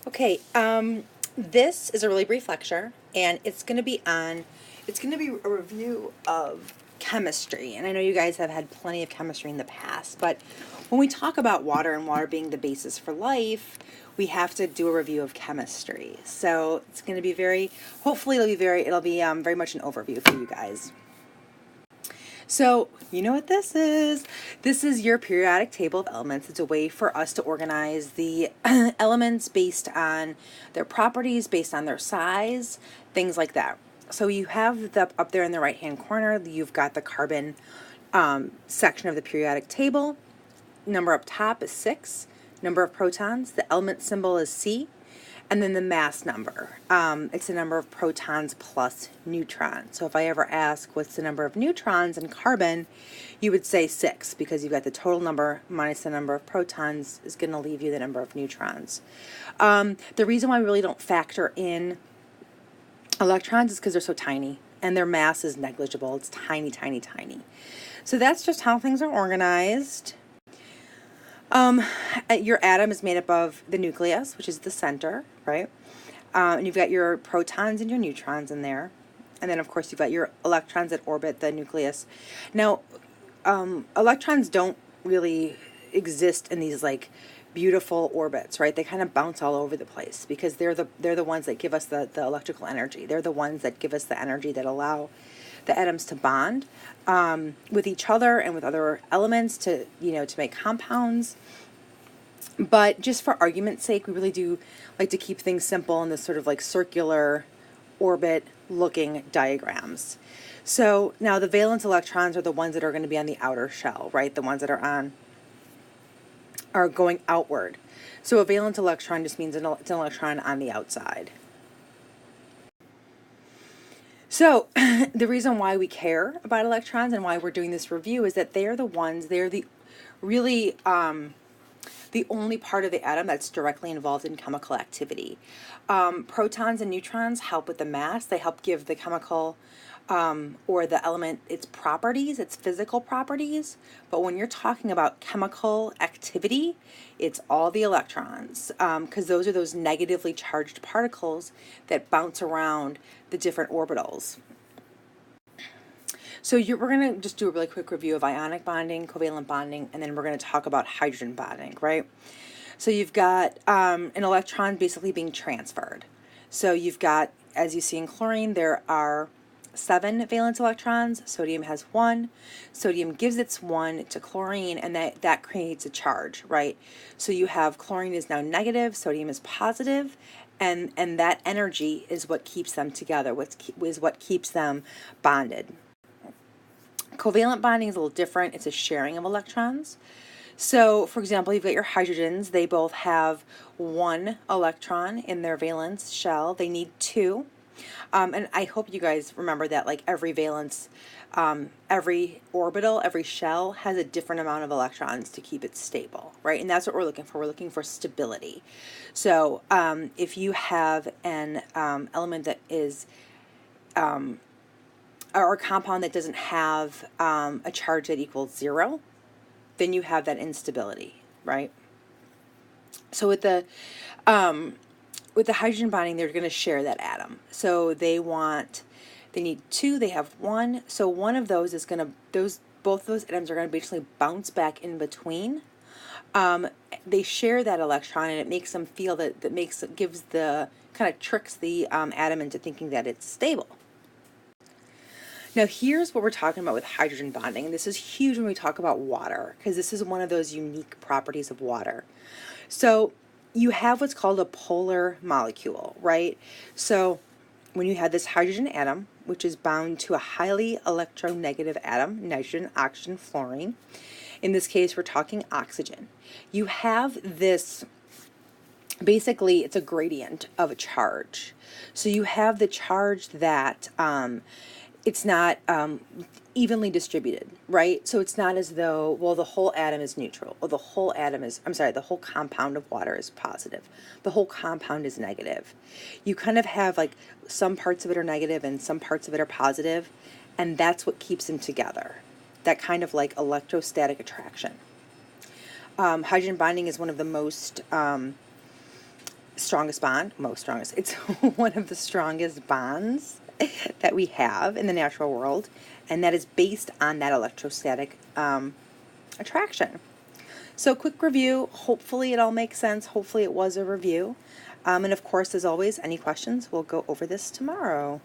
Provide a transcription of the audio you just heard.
Okay, this is a really brief lecture, and it's going to be a review of chemistry. And I know you guys have had plenty of chemistry in the past, but when we talk about water and water being the basis for life, we have to do a review of chemistry. So it's going to be hopefully it'll be very much an overview for you guys. So, you know what this is? This is your periodic table of elements. It's a way for us to organize the elements based on their properties, based on their size, things like that. So you have up there in the right-hand corner, you've got the carbon section of the periodic table. Number up top is 6. Number of protons. The element symbol is C. And then the mass number. It's the number of protons plus neutrons. So if I ever ask what's the number of neutrons in carbon, you would say 6, because you've got the total number minus the number of protons is going to leave you the number of neutrons. The reason why we really don't factor in electrons is because they're so tiny and their mass is negligible. It's tiny, tiny, tiny. So that's just how things are organized. Your atom is made up of the nucleus, which is the center, right? And you've got your protons and your neutrons in there. And then, of course, you've got your electrons that orbit the nucleus. Now, electrons don't really exist in these, like, beautiful orbits, right? They kind of bounce all over the place because they're the ones that give us the electrical energy. They're the ones that give us the energy that allow the atoms to bond with each other and with other elements to make compounds. But just for argument's sake, we really do like to keep things simple in this sort of like circular orbit looking diagrams. So now the valence electrons are the ones that are going to be on the outer shell, right? The ones that are going outward. So a valence electron just means it's an electron on the outside. So the reason why we care about electrons and why we're doing this review is that they're the really the only part of the atom that's directly involved in chemical activity. Protons and neutrons help with the mass. They help give the chemical or the element its properties, its physical properties. But when you're talking about chemical activity, it's all the electrons, because those are those negatively charged particles that bounce around the different orbitals. So we're going to just do a really quick review of ionic bonding, covalent bonding, and then we're going to talk about hydrogen bonding, right? So you've got an electron basically being transferred. So you've got, as you see in chlorine, there are 7 valence electrons. Sodium has 1. Sodium gives its 1 to chlorine, and that creates a charge, right? So you have chlorine is now negative, sodium is positive, and that energy is what keeps them together, is what keeps them bonded. Covalent bonding is a little different. It's a sharing of electrons. So, for example, you've got your hydrogens. They both have 1 electron in their valence shell. They need 2. And I hope you guys remember that, like, every valence, every orbital, every shell has a different amount of electrons to keep it stable, right? And that's what we're looking for. We're looking for stability. So if you have an element that is or a compound that doesn't have a charge that equals 0, then you have that instability, right? So with the hydrogen bonding, they're going to share that atom. So they need 2, they have 1. So one of those is going to, both those atoms are going to basically bounce back in between. They share that electron, and it makes them feel kind of tricks the atom into thinking that it's stable. Now here's what we're talking about with hydrogen bonding. This is huge when we talk about water, because this is one of those unique properties of water. So you have what's called a polar molecule, right? So when you have this hydrogen atom, which is bound to a highly electronegative atom, nitrogen, oxygen, fluorine. In this case, we're talking oxygen. You have this, basically, it's a gradient of a charge. So you have the charge that it's not evenly distributed, right? So it's not as though, well, the whole atom is neutral, or the whole compound of water is positive. The whole compound is negative. You kind of have like some parts of it are negative and some parts of it are positive, and that's what keeps them together. That kind of like electrostatic attraction. Hydrogen bonding is one of the most strongest bond, most strongest, it's one of the strongest bonds that we have in the natural world, and that is based on that electrostatic attraction. So quick review, hopefully it all makes sense, hopefully it was a review. And of course, as always, any questions, we'll go over this tomorrow.